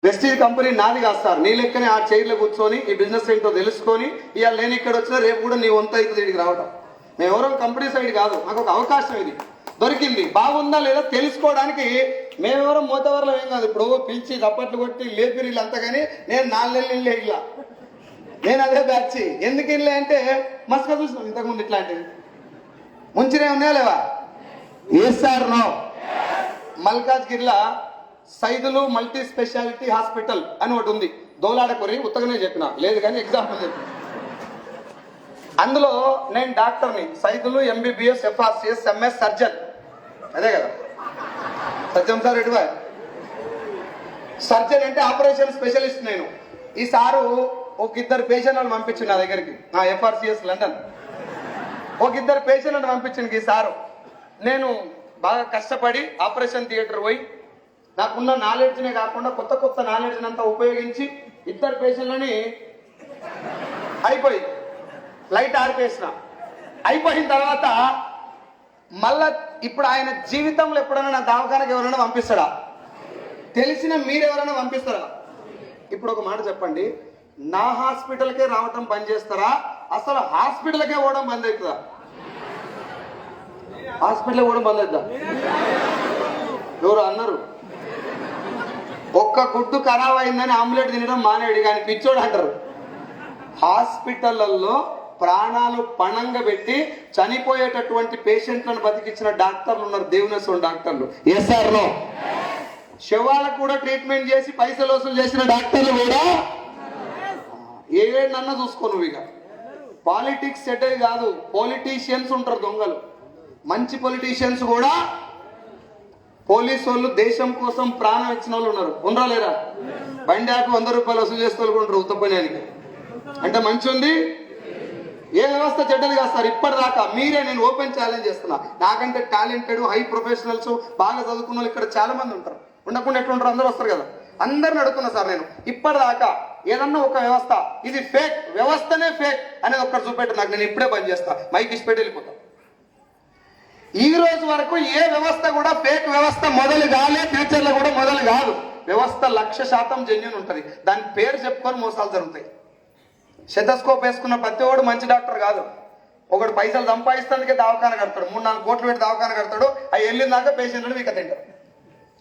Vestige company నాది కాదు sir. నీ లెక్కనే ఆ చైర్లో కూర్చొని ఈ బిజినెస్ ఏంటో తెలుసుకొని ఇవాళ నేను ఇక్కడ వచ్చినా రేపు కూడా నీ వంత అవుతుంది ఇక్కడికి రావడం. మేము ఎవరో కంపెనీ సైడ్ కాదు, నాకు ఒక అవకాశం ఇది దొరికింది, బాగుందా లేదా తెలుసుకోవడానికి. మేమెవరో మోతవరలో ఏం కాదు. ఇప్పుడు పిలిచి చప్పట్లు కొట్టి లేపిరి అంతా, కానీ నేను 4 నెలలు ఇల్లే ఇలా, నేను అదే బ్యాచ్. ఎందుకు ఇల్లే అంటే మస్తుగా చూసినాం ఇంతకుముందు ఇట్లాంటివి ముంచినే ఉన్నాయా లేవా? ఏ సార్ నో. మల్కాజ్గిరిలో సైదులు మల్టీ స్పెషాలిటీ హాస్పిటల్ అని ఒకటి ఉంది. దోలాడకొరి ఉత్తగానే చెప్పిన లేదు కానీ ఎగ్జాంపుల్ చెప్పిన. అందులో నేను డాక్టర్ని, Saidulu MBBS FRCS MS surgeon, అదే కదా సత్యం సార్ ఎటువా సర్జన్ అంటే ఆపరేషన్ స్పెషలిస్ట్. నేను ఈ సారు ఒక 2 పేషెంట్లను పంపించింది నా దగ్గరికి, నా ఎఫ్ఆర్సిఎస్ లండన్. ఒక 2 పేషెంట్లను పంపించింది ఈ సారు. నేను బాగా కష్టపడి ఆపరేషన్ థియేటర్ పోయి నాకున్న నాలెడ్జ్నే కాకుండా కొత్త నాలెడ్జ్ని అంతా ఉపయోగించి 2 పేషెంట్లని అయిపోయి లైట్ ఆర్పేసిన. అయిపోయిన తర్వాత మళ్ళా ఇప్పుడు ఆయన జీవితంలో ఎప్పుడైనా నా దవాఖానకి ఎవరైనా పంపిస్తాడా? తెలిసిన మీరెవరైనా పంపిస్తారా? ఇప్పుడు ఒక మాట చెప్పండి, నా హాస్పిటల్కే రావటం బంద్ చేస్తారా, అసలు హాస్పిటల్కే పోవడం బంద్ అవుతుందా? హాస్పిటల్ పోవడం బంద్ అవుతుందా? ఎవరు అన్నారు? ఒక్క గుడ్డు ఖరాబ్ అయిందని ఆమ్లెట్ తినడం మానేడు కానీ పిచ్చోడు అంటారు. హాస్పిటళ్లలో ప్రాణాలు పణంగా పెట్టి చనిపోయేటటువంటి పేషెంట్లను బతికించిన డాక్టర్లు ఉన్నారు, దేవునేశ్వరం డాక్టర్లు. Yes or no? శవాలకు కూడా ట్రీట్మెంట్ చేసి పైసలు వసూలు చేసిన డాక్టర్లు కూడా ఏవేనన్నా చూసుకో నువ్వు. ఇక పాలిటిక్స్ సెటిల్ కాదు, పొలిటీషియన్స్ ఉంటారు దొంగలు. మంచి పొలిటీషియన్స్ కూడా పోలీసు వాళ్ళు దేశం కోసం ప్రాణం ఇచ్చిన వాళ్ళు ఉన్నారు, ఉండరా లేరా? బండాకు 100 రూపాయలు వసూలు చేస్తే వాళ్ళు కూడా ఉత్తపనికి అంటే మంచి ఉంది. ఏ వ్యవస్థ చెడ్డది కాదు సార్. ఇప్పటిదాకా మీరే, నేను ఓపెన్ ఛాలెంజ్ చేస్తున్నా, నాకంటే టాలెంటెడ్ హై ప్రొఫెషనల్స్ బాగా చదువుకున్న వాళ్ళు ఇక్కడ చాలా మంది ఉంటారు. ఉండకుండా ఎట్లుంటారు? అందరూ వస్తారు కదా. అందరిని అడుగుతున్నా సార్ నేను, ఇప్పటిదాకా ఏదన్నా ఒక వ్యవస్థ ఇది ఫేక్ వ్యవస్థనే ఫేక్ అనేది ఒక్కటి చూపెట్టు నాకు, నేను ఇప్పుడే బంద్ చేస్తా, మైక్ ఇచ్చిపెట్టి వెళ్ళిపోతా. ఈ రోజు వరకు ఏ వ్యవస్థ కూడా ఫేక్ వ్యవస్థ మొదలు కాలే, ఫ్యూచర్ లో కూడా మొదలు కాదు. వ్యవస్థ 100% జెన్యూన్ ఉంటుంది. దాని పేరు చెప్పుకొని మోసాలు జరుగుతాయి. శతస్కోప్ వేసుకున్న ప్రతి ఒడు మంచి డాక్టర్ కాదు. ఒకడు పైసలు సంపాదిస్తానికే దవాఖాన కడతాడు, 3-4 కోట్లు పెట్టి దవాఖాన కడతాడు. అవి వెళ్ళిందాక పేషెంట్లను మీకు తింటారు.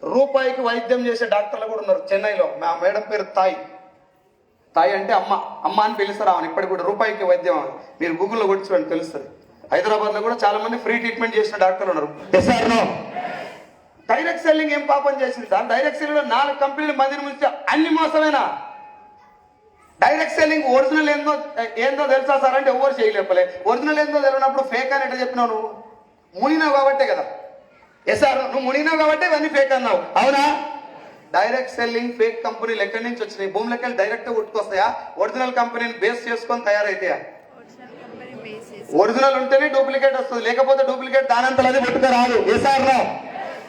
రూపాయికి వైద్యం చేసే డాక్టర్లు కూడా ఉన్నారు చెన్నైలో. మా మేడం పేరు తాయి. తాయి అంటే అమ్మ అని పిలుస్తారు ఆమెను ఇప్పటికి కూడా. రూపాయికి వైద్యం ఆమె, మీరు గూగుల్లో కొట్టి చూడండి తెలుస్తుంది. హైదరాబాద్ లో కూడా చాలా మంది ఫ్రీ ట్రీట్మెంట్ చేసిన డాక్టర్లు ఉన్నారు. Yes or no? Direct selling ఏం పాపం చేసింది సార్? డైరెక్ట్ సెల్లింగ్ లో 4 కంపెనీలు మందిని ముంచి అన్ని మోసమేనా? డైరెక్ట్ సెల్లింగ్ ఒరిజినల్ ఏందో తెలుసా సార్ అంటే ఎవరు చేయలేపలే. ఒరిజినల్ ఏందో తెలియనప్పుడు ఫేక్ అని ఎట్లా చెప్పినావు? నువ్వు మునినావు కాబట్టే కదా. Yes or? నువ్వు మునినావు కాబట్టి ఇవన్నీ ఫేక్ అన్నావు, అవునా? డైరెక్ట్ సెల్లింగ్ ఫేక్ కంపెనీలు ఎక్కడి నుంచి వచ్చినాయి? భూమి లెక్కలు డైరెక్ట్ ఉట్టుకొస్తాయా? ఒరిజినల్ కంపెనీని బేస్ చేసుకొని తయారైతాయా? ఒరిజినల్ ఉంటేనే డూప్లికేట్ వస్తుంది, లేకపోతే డూప్లికేట్ దానంతలో అది పట్టుకు రాదు. Yes or no?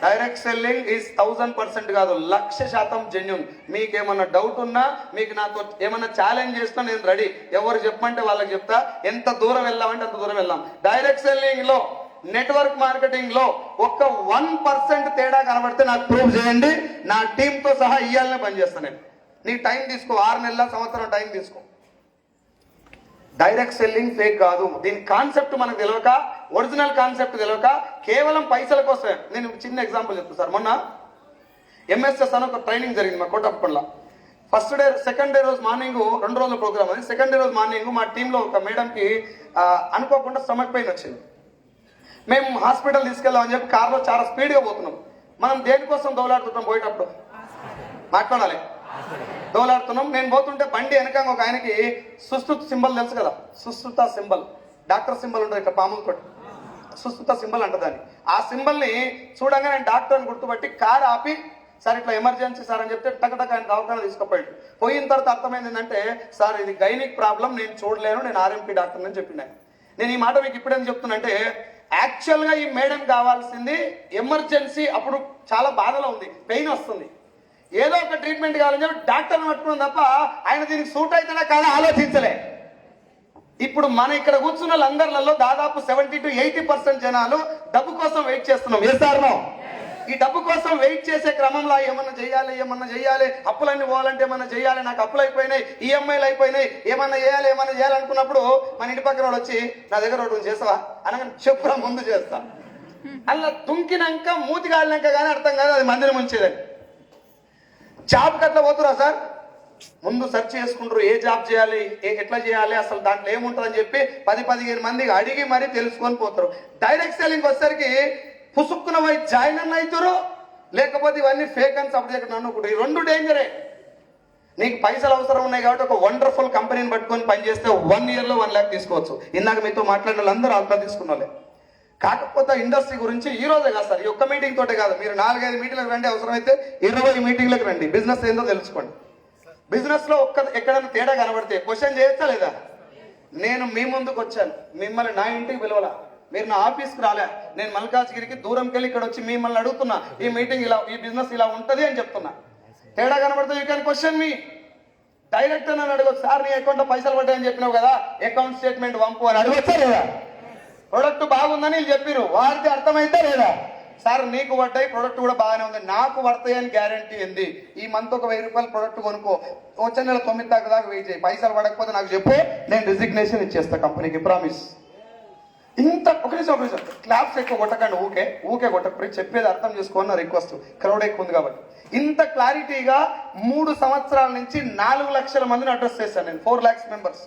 Direct selling is 1000% కాదు, 100% జెన్యూన్. మీకు ఏమన్నా డౌట్ ఉన్నా, మీకు నాతో ఏమన్నా ఛాలెంజ్ చేసినా నేను రెడీ. ఎవరు చెప్పమంటే వాళ్ళకి చెప్తా. ఎంత దూరం వెళ్ళామంటే అంత దూరం వెళ్ళాం. డైరెక్ట్ సెల్లింగ్ లో, నెట్వర్క్ మార్కెటింగ్ లో ఒక్క 1% తేడా కనబడితే నాకు ప్రూవ్ చేయండి. నా టీంతో సహా ఇయ్యాలనే పనిచేస్తాను నేను. నీ టైం తీసుకో, 6 నెలల సంవత్సరం టైం తీసుకో. డైరెక్ట్ సెల్లింగ్ ఫేక్ కాదు. దీని కాన్సెప్ట్ మనకు తెలియక, ఒరిజినల్ కాన్సెప్ట్ తెలియక కేవలం పైసల కోసమే. నేను చిన్న ఎగ్జాంపుల్ చెప్తాను సార్. మొన్న ఎంఎస్ఎస్ అని ఒక ట్రైనింగ్ జరిగింది మా కోటప్పట్లో. ఫస్ట్ డే, సెకండ్ డే రోజు మార్నింగ్, 2 రోజుల ప్రోగ్రామ్ అది. సెకండ్ డే రోజు మార్నింగ్ మా టీంలో ఒక మేడంకి అనుకోకుండా స్టమక్ పెయిన్ వచ్చింది. మేము హాస్పిటల్ తీసుకెళ్దామని చెప్పి కార్లో చాలా స్పీడ్గా పోతున్నాం. మనం దేనికోసం దౌలాడుతుంటాం? పోయేటప్పుడు మాట్లాడాలి, దోలాడుతున్నాం. నేను పోతుంటే బండి వెనక ఒక ఆయనకి సుశ్రుత సింబల్ తెలుసు కదా, సుశ్రుత సింబల్, డాక్టర్ సింబల్ ఉంటుంది ఇక్కడ పాములు కొట్టి, సుశ్రుత సింబల్ అంటదాన్ని. ఆ సింబల్ ని చూడంగా నేను డాక్టర్ అని గుర్తుపట్టి కార్ ఆపి, సార్ ఇట్లా ఎమర్జెన్సీ సార్ అని చెప్తే టకటక ఆయన దవాఖాన తీసుకుపోయాడు. పోయిన తర్వాత అర్థమైంది ఏంటంటే, సార్ ఇది గైనిక్ ప్రాబ్లం, నేను చూడలేను, నేను ఆర్ఎంపీ డాక్టర్ అని చెప్పిన. నేను ఈ మాట మీకు ఇప్పుడేం చెప్తున్నంటే, యాక్చువల్ గా ఈ మేడం కావాల్సింది ఎమర్జెన్సీ. అప్పుడు చాలా బాధలో ఉంది, పెయిన్ వస్తుంది, ఏదో ఒక ట్రీట్మెంట్ కావాలని చెప్పి డాక్టర్ని పట్టుకున్నాం తప్ప ఆయన దీనికి సూట్ అవుతుందా కాదా ఆలోచించలే. ఇప్పుడు మన ఇక్కడ కూర్చున్న వాళ్ళందరిలో దాదాపు 70 to 80% జనాలు డబ్బు కోసం వెయిట్ చేస్తున్నాం. Yes or no? ఈ డబ్బు కోసం వెయిట్ చేసే క్రమంలో ఏమన్నా చేయాలి, అప్పులన్నీ పోవాలంటే ఏమన్నా చేయాలి, నాకు అప్పులు అయిపోయినాయి, ఈఎంఐలు అయిపోయినాయి, ఏమన్నా చేయాలి అనుకున్నప్పుడు మన ఇంటి పక్కన వాడు వచ్చి నా దగ్గర ఒకటి చేస్తావా అనగానే చెప్పురా ముందు చేస్తా. అలా తుంకినాక మూతి కాలినాక కానీ అర్థం కాదు అది మందిని ముంచేదని. జాబ్ కట్లా పోతురా సార్, ముందు సెర్చ్ చేసుకుంటారు ఏ జాబ్ చేయాలి, ఎట్లా చేయాలి, అసలు దాంట్లో ఏముంటుందని చెప్పి 10-15 మందికి అడిగి మరీ తెలుసుకొని పోతారు. డైరెక్ట్ సెల్లింగ్ వచ్చేసరికి పుసుక్కున పోయి జాయిన్ అన్న అవుతారు, లేకపోతే ఇవన్నీ ఫేక్ అని సబ్జెక్ట్ నన్ను ఒకటి. ఈ రెండు డేంజరే. నీకు పైసలు అవసరం ఉన్నాయి కాబట్టి ఒక వండర్ఫుల్ కంపెనీని పట్టుకొని పనిచేస్తే 1 yearలో 1 lakh తీసుకోవచ్చు. ఇందాక మీతో మాట్లాడిన వాళ్ళందరూ అంతా తీసుకున్న. కాకపోతే ఇండస్ట్రీ గురించి ఈ రోజే కాదు సార్, ఈ ఒక్క మీటింగ్ తోటే కాదు, మీరు 4-5 మీటింగ్లకు రండి, అవసరమైతే 20 మీటింగ్లకు రండి. బిజినెస్ ఏందో తెలుసుకోండి. బిజినెస్ లో ఎక్కడైనా తేడా కనబడితే క్వశ్చన్ చేయొచ్చా లేదా? నేను మీ ముందుకు వచ్చాను, మిమ్మల్ని నా ఇంటికి పిలవలా, మీరు నా ఆఫీస్కి రాలే, నేను మల్కాజ్గిరికి దూరంకి వెళ్ళి ఇక్కడ వచ్చి మిమ్మల్ని అడుగుతున్నా ఈ మీటింగ్ ఇలా, ఈ బిజినెస్ ఇలా ఉంటది అని చెప్తున్నా. తేడా కనబడితే you can question me. Direct నన్ను అడగచ్చు, సార్ నీ అకౌంట్లో పైసలు పడ్డాయని చెప్పినావు కదా, అకౌంట్ స్టేట్మెంట్ పంపు అని అడగచ్చా లేదా? ప్రొడక్ట్ బాగుందని వీళ్ళు చెప్పిరు, వాడితే అర్థమైతే లేదా? సార్ నీకు పడ్డాయి, ప్రొడక్ట్ కూడా బాగానే ఉంది, నాకు పడతాయి అని గ్యారంటీ ఉంది. ఈ మంత్ ఒక 1000 రూపాయలు ప్రొడక్ట్ కొనుక్కో, వచ్చే నెల 9 తారీఖు దాకా వెయిట్ చేయి, పైసలు పడకపోతే నాకు చెప్పు, నేను రిజిగ్నేషన్ ఇచ్చేస్తా కంపెనీకి, ప్రామిస్. ఇంత ఒక నిమిషం క్లాప్స్ ఎక్కువ కొట్టకండి, ఊకే కొట్టకపోయి చెప్పేది అర్థం చేసుకోన్న రిక్వెస్ట్, క్రౌడ్ ఎక్కువ ఉంది కాబట్టి. ఇంత క్లారిటీగా 3 సంవత్సరాల నుంచి 4 లక్షల మందిని అడ్రస్ చేశాను నేను, 4 lakhs మెంబర్స్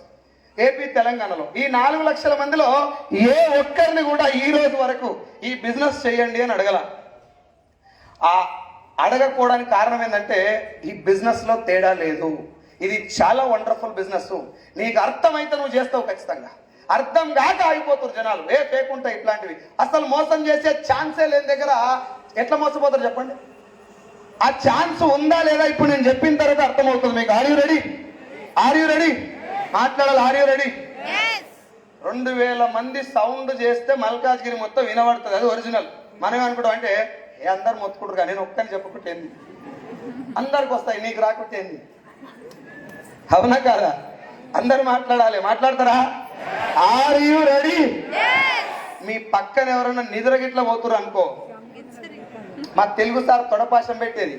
ఏపీ తెలంగాణలో. ఈ 4 లక్షల మందిలో ఏ ఒక్కరిని కూడా ఈ రోజు వరకు ఈ బిజినెస్ చేయండి అని అడగల. ఆ అడగకపోవడానికి కారణం ఏంటంటే ఈ బిజినెస్ లో తేడా లేదు, ఇది చాలా వండర్ఫుల్ బిజినెస్. నీకు అర్థమైతే నువ్వు చేస్తావు ఖచ్చితంగా, అర్థం కాక ఆగిపోతారు జనాలు. పేకుంటాయి ఇట్లాంటివి, అసలు మోసం చేసే ఛాన్సే లేని దగ్గర ఎట్లా మోసపోతారు చెప్పండి? ఆ ఛాన్స్ ఉందా లేదా ఇప్పుడు నేను చెప్పిన తర్వాత అర్థమవుతుంది మీకు. ఆర్ యూ రెడీ మాట్లాడాలి? Are you ready? 2000 మంది సౌండ్ చేస్తే మల్కాజ్గిరి మొత్తం వినబడుతుంది, అది ఒరిజినల్. మనం అనుకుంటాం అంటే అందరు మొత్తుకుంటారు కానీ నేను ఒక్కని చెప్పుకుంటే ఏంది, అందరికి వస్తాయి, నీకు రాకుంటే ఏంది? అవునా కాదా? అందరు మాట్లాడాలి, మాట్లాడతారా? Are you ready? మీ పక్కన ఎవరైనా నిద్రగిట్ల పోతురు అనుకో, మా తెలుగు సార్ తొడపాశం పెట్టేది,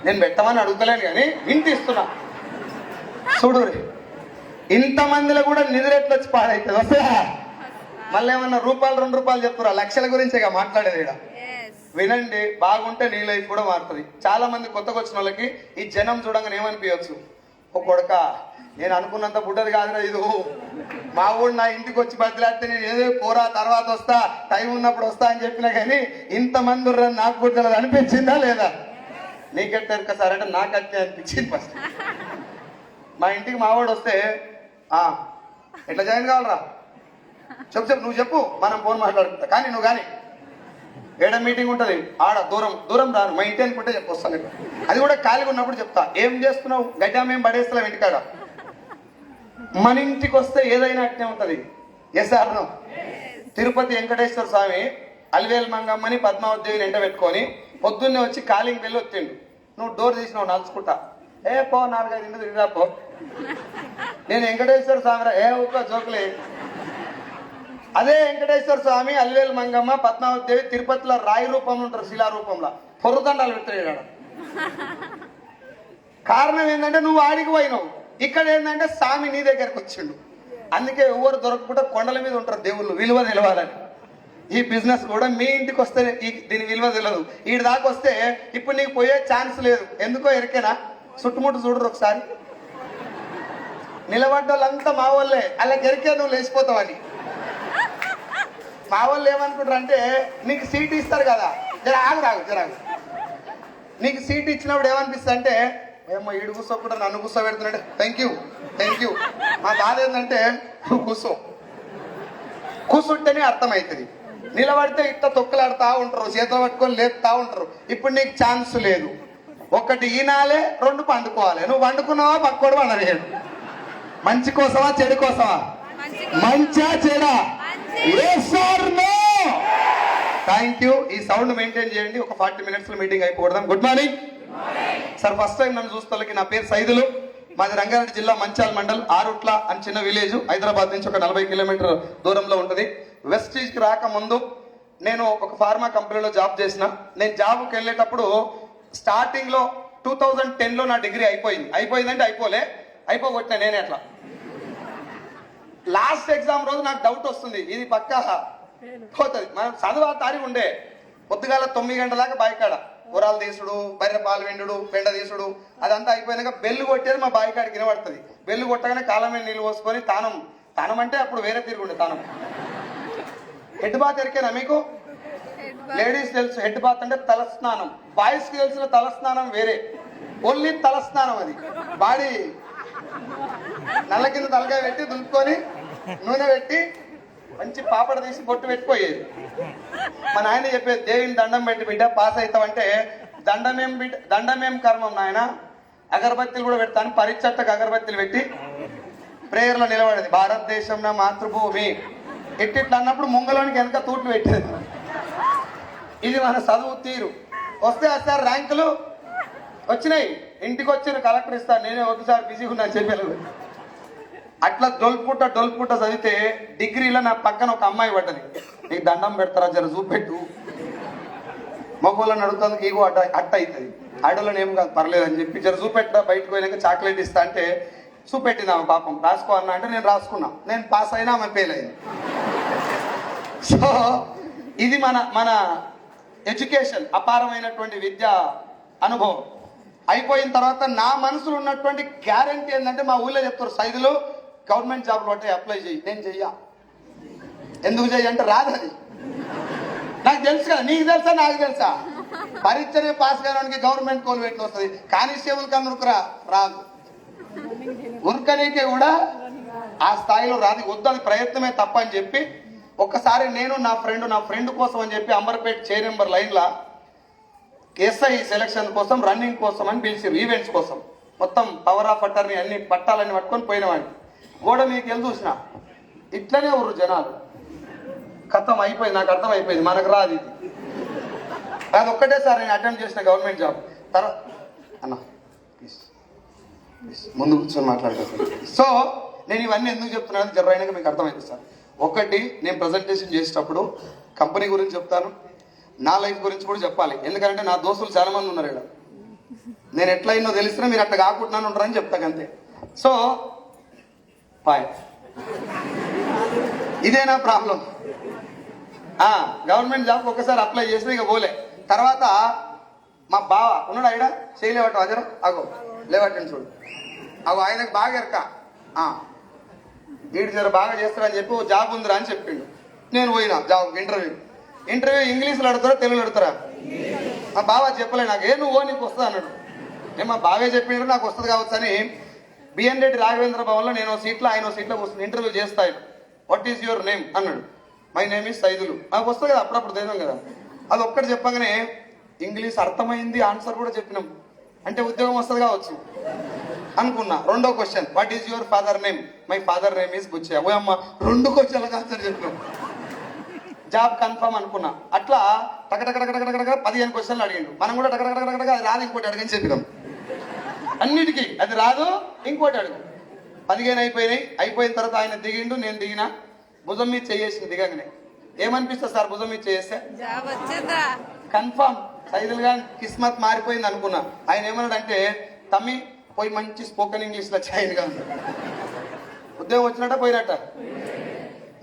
నేను పెట్టమని అడుగుతలేను కానీ వింటిస్తున్నా. చూడు ఇంతమందిలో కూడా నిద్ర ఎట్లా వచ్చి పాడైతుంది వస్తుందా? మళ్ళీ ఏమన్నా రూపాయలు 2 రూపాయలు చెప్తారా? లక్షల గురించి మాట్లాడేది ఇక్కడ. వినండి, బాగుంటే నీ లైఫ్ కూడా మారుతుంది. చాలా మంది కొత్తగా వచ్చిన వాళ్ళకి ఈ జనం చూడంగానే ఏమనిపించచ్చు, ఓ కొడక నేను అనుకున్నంత బుడ్డది కాదురా ఇది, మా ఊడు నా ఇంటికి వచ్చి బదిలాడితే నేను ఏదో పోరా తర్వాత వస్తా, టైం ఉన్నప్పుడు వస్తా అని చెప్పినా కానీ ఇంతమంది ఉర్రని నాకు బుడ్డది అనిపించిందా లేదా? నీకెట్ట సార్ అంటే నాకట్టే అనిపించింది ఫస్ట్. మా ఇంటికి మావాడు వస్తే ఎట్లా జాయిన్ కావాలరా చెప్పు నువ్వు చెప్పు, మనం ఫోన్ మాట్లాడుకుంటా, కానీ నువ్వు కానీ ఏడ మీటింగ్ ఉంటుంది ఆడ దూరం రాను, మా ఇంటి అనుకుంటే చెప్పొస్తాను. అది కూడా ఖాళీగా ఉన్నప్పుడు చెప్తా. ఏం చేస్తున్నావు? గడ్డా మేము పడేస్తాం ఇంటికాడ. మన ఇంటికి వస్తే ఏదైనా అట్నే ఉంటుంది. Yes or no? Tirupati Venkateswara Swamy Alivelu మంగమ్మని పద్మావతిని ఎంట పెట్టుకొని పొద్దున్నే వచ్చి కాలింగ్ వెళ్ళి వచ్చిండు. నువ్వు డోర్ తీసినావు నడుచుకుంటా, పో 4-5 ఇంటి తిరిగిరా పో. నేను వెంకటేశ్వర స్వామి ఊక జోకులే. అదే వెంకటేశ్వర స్వామి అలివేలు మంగమ్మ పద్మావతి దేవి తిరుపతిలో రాయి రూపంలో ఉంటారు, శిలా రూపంలో పొరుదండాలు పెడతాడు. కారణం ఏంటంటే నువ్వు ఆడికి పోయినావు, ఇక్కడ ఏంటంటే స్వామి నీ దగ్గరకు వచ్చిండు. అందుకే ఎవరు దొరకకుండా కొండల మీద ఉంటారు దేవుళ్ళు, విలువ నిలవాలని. ఈ బిజినెస్ కూడా మీ ఇంటికి వస్తే దీని విలువ తెలియదు. వీడి దాకా వస్తే ఇప్పుడు నీకు పోయే ఛాన్స్ లేదు. ఎందుకో ఎరికేనా? చుట్టుముట్టు చూడరు ఒకసారి, నిలబడ్డ వాళ్ళంతా మా వాళ్ళే, అలా ఎరికే నువ్వు లేచిపోతావని. మా వాళ్ళు ఏమనుకుంటారు అంటే నీకు సీట్ ఇస్తారు కదా, జరాగు నీకు సీట్ ఇచ్చినప్పుడు ఏమనిపిస్తుంది అంటే ఏమో ఈడు కూర్చోకుండా నన్ను కూర్చోబెడుతున్నాడు, థ్యాంక్ యూ. మా బాధ ఏంటంటే నువ్వు కూర్చుంటేనే అర్థమవుతుంది. నిలబడితే ఇట్ట తొక్కలాడుతూ ఉంటారు, చేతులు పట్టుకొని లేపుతా ఉంటారు. ఇప్పుడు నీకు ఛాన్స్ లేదు. 1 ఈనాలే, 2 పండుకోవాలి. నువ్వు వండుకున్నావా పక్కోడు వండలేడు. మంచి కోసమా చెడు కోసమా? మంచా చెడా? Thank you. ఈ సౌండ్ మెయింటైన్ చేయండి. ఒక 40 minutes లో మీటింగ్ అయిపోకూడదాం. Good morning sir. First time నన్ను చూస్తాలకి నా పేరు సైదులు, మాది రంగారెడ్డి జిల్లా మంచాల్ మండల్, ఆరుట్ల అని చిన్న విలేజ్, హైదరాబాద్ నుంచి ఒక 40 కిలోమీటర్ దూరంలో ఉంటుంది. వెస్టీజ్కి రాకముందు నేను ఒక ఫార్మా కంపెనీలో జాబ్ చేసిన. నేను జాబ్కి వెళ్ళేటప్పుడు స్టార్టింగ్లో 2010లో నా డిగ్రీ అయిపోయిందంటే అయిపోగొట్టినా నేనే అట్లా. లాస్ట్ ఎగ్జామ్ రోజు నాకు డౌట్ వస్తుంది, ఇది పక్కా పోతుంది. మనం చదువు తారీ ఉండే పొద్దుగాల 9 గంటల దాకా బాయికాడ ఉరాలు తీసుడు, బర్రె పాలు వెండు, పెండ తీసుడు, అదంతా అయిపోయినాక బెల్లు కొట్టేది మా బాయికాడికి వినబడుతుంది. బెల్లు కొట్టగానే కాలం మీద నీళ్ళు పోసుకొని తానం అంటే అప్పుడు వేరే తిరుగుండే తానం. హెడ్ బాత్ ఎరికేనా మీకు? లేడీస్ తెలుసు హెడ్ బాత్ అంటే తలస్నానం. బాయ్స్ కి తెలిసిన తలస్నానం వేరే, ఓన్లీ తలస్నానం. అది బాడీ నల్ల కింద తలకాయ పెట్టి దులుపుకొని నూనె పెట్టి మంచి పాపడ తీసి బొట్టు పెట్టిపోయేది. మా నాయన చెప్పేది, దేవుని దండం పెట్టి బిడ్డ పాస్ అవుతావంటే, దండమేం కర్మం నాయన, అగరబత్తీలు కూడా పెడతాను. పరిచట్టకు అగరబత్తీలు పెట్టి ప్రేయర్లో నిలబడేది. భారతదేశం నా మాతృభూమి ఇట్లా అన్నప్పుడు ముంగలోనికి వెనక తూట్లు పెట్టేది. ఇది మన చదువు తీరు. వస్తే సార్ ర్యాంకులు వచ్చినాయి, ఇంటికి వచ్చారు, కలెక్టర్ ఇస్తారు, నేనే ఒకసారి బిజీగా ఉన్నా చెప్పాను. అట్లా డొల్పుట చదివితే డిగ్రీలో నా పక్కన ఒక అమ్మాయి పడ్డది. నీకు దండం పెడతారా, జర చూపెట్టు. మగవాళ్ళని అడుగుతుంది, ఈగో అట్ట అవుతుంది. ఆడోళ్ళని ఏం కాదు, పర్లేదు అని చెప్పి జర చూపెట్టా. బయటకు పోయినాక చాక్లెట్ ఇస్తా అంటే చూపెట్టింది ఆమె. పాపం రాసుకో అన్నా అంటే నేను రాసుకున్నా. నేను పాస్ అయినా ఆమె ఫెయిల్ అయింది. సో ఇది మన ఎడ్యుకేషన్, అపారమైనటువంటి విద్యా అనుభవం. అయిపోయిన తర్వాత నా మనసులో ఉన్నటువంటి గ్యారంటీ ఏంటంటే, మా ఊళ్ళో చెప్తారు, సైదులు గవర్నమెంట్ జాబ్లో అంటే అప్లై చేయి. నేను చెయ్యా. ఎందుకు చెయ్యి అంటే రాదు, అది నాకు తెలుసు కదా. నీకు తెలుసా నాకు తెలుసా? పరీక్షనే పాస్ కావడానికి గవర్నమెంట్ కోలు పెట్టి వస్తుంది, కానిస్టేబుల్ కన్నా ఉరుకురా రాదు. ఉరకనీకే కూడా ఆ స్థాయిలో రాదు. వద్దు, అది ప్రయత్నమే తప్ప అని చెప్పి ఒక్కసారి నేను నా ఫ్రెండ్ కోసం అని చెప్పి అంబర్పేట చేరెంబర్ లైన్లో ఎస్ఐ సెలక్షన్ కోసం, రన్నింగ్ కోసం అని పిలిచారు, ఈవెంట్స్ కోసం. మొత్తం పవర్ ఆఫ్ అటర్నీ అన్ని పట్టాలన్నీ పట్టుకొని పోయినవాడిని. గోడ మీకు వెళ్ళి చూసిన ఇట్లనే ఊరు జనాలు. ఖతం అయిపోయింది, నాకు అర్థమైపోయింది మనకు రాదు ఇది. అది ఒక్కటేసారి నేను అటెంప్ట్ చేసిన గవర్నమెంట్ జాబ్. తర్వాత అన్న ప్లీజ్ ముందు కూర్చొని మాట్లాడతాను. సో నేను ఇవన్నీ ఎందుకు చెప్తున్నాను జర్రైనాక మీకు అర్థమవుతుంది సార్. ఒకటి, నేను ప్రజెంటేషన్ చేసేటప్పుడు కంపెనీ గురించి చెప్తాను, నా లైఫ్ గురించి కూడా చెప్పాలి. ఎందుకంటే నా దోస్తులు చాలా మంది ఉన్నారు ఇక్కడ. నేను ఎట్లయినో తెలిసినా మీరు అట్లా కాకుండా ఉంటారని చెప్తాకంతే. సో బాయ్, ఇదే నా ప్రాబ్లం. గవర్నమెంట్ జాబ్ ఒకసారి అప్లై చేస్తే ఇక పోలే. తర్వాత మా బావ ఉన్నాడు, ఆయన చేయలేవట అజర అగో లేవటని చూడు, అగో ఆయనకు బాగా ఎరక, వీడు జర బాగా చేస్తాడని చెప్పి ఓ జాబ్ ఉందిరా అని చెప్పిండు. నేను పోయినా జాబ్ ఇంటర్వ్యూ ఇంగ్లీష్లో అడుగుతారా తెలుగులో అడుగుతారా? మా బావ చెప్పలే నాకు. నువ్వు నీకు వస్తుంది అన్నాడు. మా బావే చెప్పిండ్రు నాకు వస్తుంది కావచ్చు అని బిఎన్ రెడ్డి రాఘవేంద్ర భవన్లో నేను సీట్లో ఆయన సీట్లో కూర్చుని ఇంటర్వ్యూ చేస్తాను. వాట్ ఈజ్ యువర్ నేమ్ అన్నాడు. My name is Saidulu. నాకు వస్తుంది కదా, అప్పుడప్పుడు ధైర్యం కదా. అది ఒక్కటి చెప్పగానే ఇంగ్లీష్ అర్థమైంది, ఆన్సర్ కూడా చెప్పినాం. అంటే ఉద్యోగం వస్తుంది కావచ్చు అనుకున్నా. రెండో question, what is your father name? My father name is Buchaiah. ఓ అమ్మ, 2 క్వశ్చన్లకు ఆన్సర్ చెప్పినాం. జాబ్ కన్ఫర్మ్ అనుకున్నా. అట్లా టకటకటకటకటక 15 క్వశ్చన్లు అడిగిండు. మనం కూడా టకటకటకటక అది రాదు ఇంకోటి అడగని చెప్పినాం. అన్నిటికీ అది రాదు ఇంకోటి అడుగు. 15 అయిపోయినాయి. అయిపోయిన తర్వాత ఆయన దిగిండు, నేను దిగినా. భుజం మీద చేయేసింది. దిగగానే ఏమనిపిస్తుంది సార్ భుజం మీద చేస్తే? కన్ఫర్మ్ సైదులుగా కిస్మత్ మారిపోయింది అనుకున్నా. ఆయన ఏమన్నాడంటే, తమ్మి పోయి మంచి స్పోకెన్ ఇంగ్లీష్లో చేయనుగా. ఉద్యోగం వచ్చినట్ట పోయినట్ట.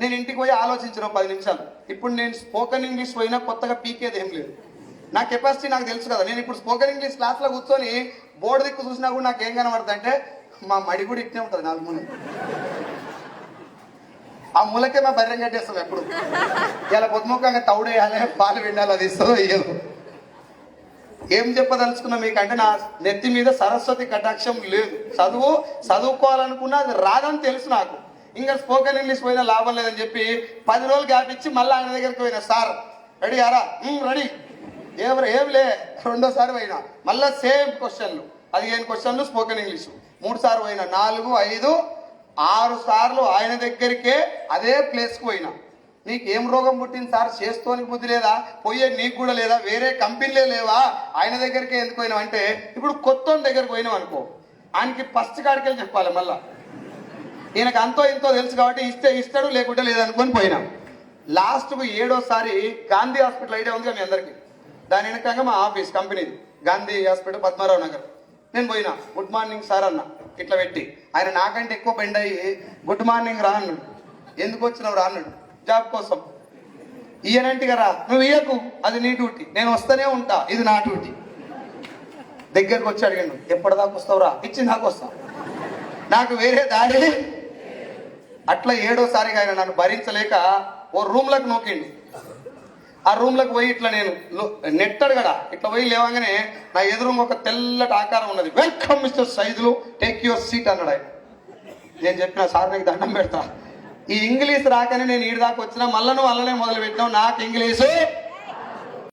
నేను ఇంటికి పోయి ఆలోచించిన 10 నిమిషాలు. ఇప్పుడు నేను స్పోకెన్ ఇంగ్లీష్ పోయినా కొత్తగా పీకేది ఏం లేదు. నా కెపాసిటీ నాకు తెలుసు కదా. నేను ఇప్పుడు స్పోకెన్ ఇంగ్లీష్ క్లాస్లో కూర్చొని బోర్డు దిక్కు చూసినా కూడా నాకు ఏం కనబడుతుంది అంటే, మా మడి కూడా ఇట్నే ఉంటుంది 4 మూల. ఆ మూలకే మా బర్రెం కట్టేస్తాం ఎప్పుడు. ఇలా పొద్దుముఖంగా తౌడేయాలి, పాలు వినాలి, అది ఇస్తుందో ఇయ్యదు. ఏం చెప్పదలుచుకున్నా మీకంటే, నా నెత్తి మీద సరస్వతి కటాక్షం లేదు. చదువుకోవాలనుకున్నా అది రాదని తెలుసు నాకు. ఇంకా స్పోకెన్ ఇంగ్లీష్ పోయినా లాభం లేదని చెప్పి 10 రోజులు గ్యాప్ ఇచ్చి మళ్ళీ ఆయన దగ్గరికి పోయినా. సార్ రెడీ ఆరా? రెడీ. ఏం లే. రెండోసారి పోయినా. మళ్ళీ సేమ్ క్వశ్చన్లు, 15 క్వశ్చన్లు స్పోకెన్ ఇంగ్లీష్. 3 సార్లు పోయినా. 4, 5, 6 సార్లు ఆయన దగ్గరికే అదే ప్లేస్కి పోయినా. నీకు ఏం రోగం పుట్టింది సార్? చేసుకోనికి బుద్ధి లేదా? పోయే నీకు కూడా లేదా? వేరే కంపెనీలే లేవా? ఆయన దగ్గరికే ఎందుకు పోయినావు అంటే, ఇప్పుడు కొత్త దగ్గరికి పోయినావు అనుకో, ఆయనకి ఫస్ట్ కాడికెళ్ళి చెప్పాలి. మళ్ళా ఈయనకు అంతో ఇంతో తెలుసు కాబట్టి ఇస్తే ఇస్తాడు, లేకుంటే లేదనుకొని పోయినా. లాస్ట్కు 7వ సారి గాంధీ హాస్పిటల్ ఐడియా ఉంది మీ అందరికీ. దాని వెనకంగా మా ఆఫీస్ కంపెనీది గాంధీ హాస్పిటల్ పద్మారావు నగర్. నేను పోయినా, గుడ్ మార్నింగ్ సార్ అన్న ఇట్లా పెట్టి. ఆయన నాకంటే ఎక్కువ బెండ్ అయ్యి గుడ్ మార్నింగ్ రా అన్నాడు. ఎందుకు వచ్చినావు రా అన్నాడు. జాబ్ కోసం. ఈయనంటిగా రా, నువ్వు ఇయ్యకు, అది నీ డ్యూటీ, నేను వస్తూనే ఉంటా, ఇది నా డ్యూటీ. దగ్గరకు వచ్చి అడిగాను, ఎప్పటిదాకా వస్తావురా? ఇచ్చిన దాకా వస్తావు, నాకు వేరే దారి. అట్లా 7వ సారిగా ఆయన నన్ను భరించలేక ఓ రూమ్లకు నోకిండు. ఆ రూమ్లకు పోయి ఇట్లా నేను నెట్టడు కదా, ఇట్లా పోయి లేవగానే నా ఎదురు ఒక తెల్లటి ఆకారం ఉన్నది. Welcome mister Saidulu, take your seat అన్నాడు ఆయన. నేను చెప్పిన, సార్ నీకు దండం పెడతా, ఈ ఇంగ్లీష్ రాకనే నేను ఈడి దాకా వచ్చినా, మళ్ళీ నువ్వు అల్లనే మొదలు పెట్టినావు, నాకు ఇంగ్లీషు